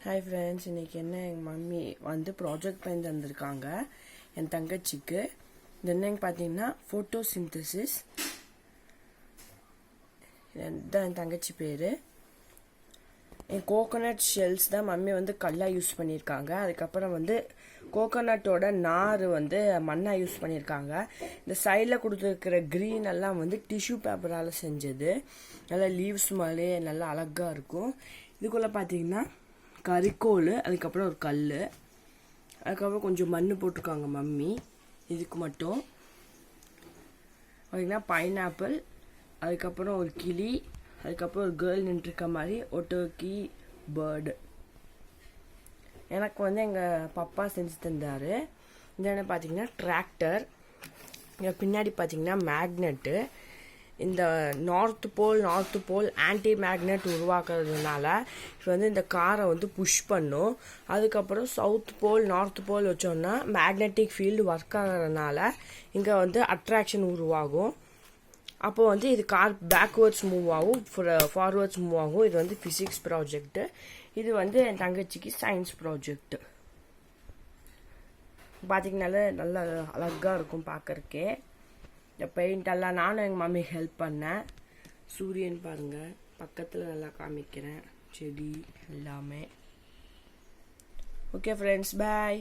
Hi friends, இன்றைக்கி என்ன எங்கள் மம்மி வந்து ப்ராஜெக்ட் பண்ணி தந்திருக்காங்க என் தங்கச்சிக்கு. இது என்னன்னு பார்த்தீங்கன்னா ஃபோட்டோசிந்தசிஸ். இதுதான் என் தங்கச்சி பேர். என் கோகோனட் ஷெல்ஸ் தான் மம்மி வந்து கல்லாக யூஸ் பண்ணியிருக்காங்க. அதுக்கப்புறம் வந்து கோகோனட்டோட நார் வந்து மண்ணாக யூஸ் பண்ணியிருக்காங்க. இந்த சைடில் கொடுத்துருக்கிற க்ரீன் எல்லாம் வந்து டிஷ்யூ பேப்பரால் செஞ்சது. நல்லா லீவ்ஸ் மேலே நல்லா அழகாக இருக்கும். இதுக்குள்ளே பார்த்தீங்கன்னா கரிக்கோல், அதுக்கப்புறம் ஒரு கல், அதுக்கப்புறம் கொஞ்சம் மண் போட்டிருக்காங்க மம்மி. இதுக்கு மட்டும் பார்த்தீங்கன்னா பைனாப்பிள், அதுக்கப்புறம் ஒரு கிளி, அதுக்கப்புறம் ஒரு கேர்ள் நின்றுருக்க மாதிரி ஒரு டர்க்கி பேர்டு. எனக்கு வந்து எங்கள் பப்பா செஞ்சு தந்தார். இந்த என்ன பார்த்தீங்கன்னா டிராக்டர். இங்கே பின்னாடி பார்த்தீங்கன்னா மேக்னெட்டு. இந்த நார்த் போல் ஆன்டி மேக்னெட் உருவாக்குறதுனால இப்போ வந்து இந்த காரை வந்து புஷ் பண்ணும். அதுக்கப்புறம் நார்த் போல் வச்சோன்னா மேக்னெட்டிக் ஃபீல்டு ஒர்க் ஆகிறதுனால இங்கே வந்து அட்ராக்ஷன் உருவாகும். அப்போது வந்து இது கார் பேக்வேர்ட்ஸ் மூவ் ஆகும், ஃபார்வேர்ட்ஸ் மூவ் ஆகும். இது வந்து ஃபிசிக்ஸ் ப்ராஜெக்ட்டு. இது வந்து என் தங்கச்சிக்கு சயின்ஸ் ப்ராஜெக்ட்டு. பார்த்திங்கனால நல்லா அழகாக இருக்கும் பார்க்கறக்கே. இந்த பெயிண்ட் எல்லாம் நானும் எங்கள் மம்மி ஹெல்ப் பண்ணேன். சூரியன் பாருங்கள், பக்கத்தில் நல்லா காமிக்கிறேன், செடி எல்லாமே. ஓகே ஃப்ரெண்ட்ஸ், பாய்.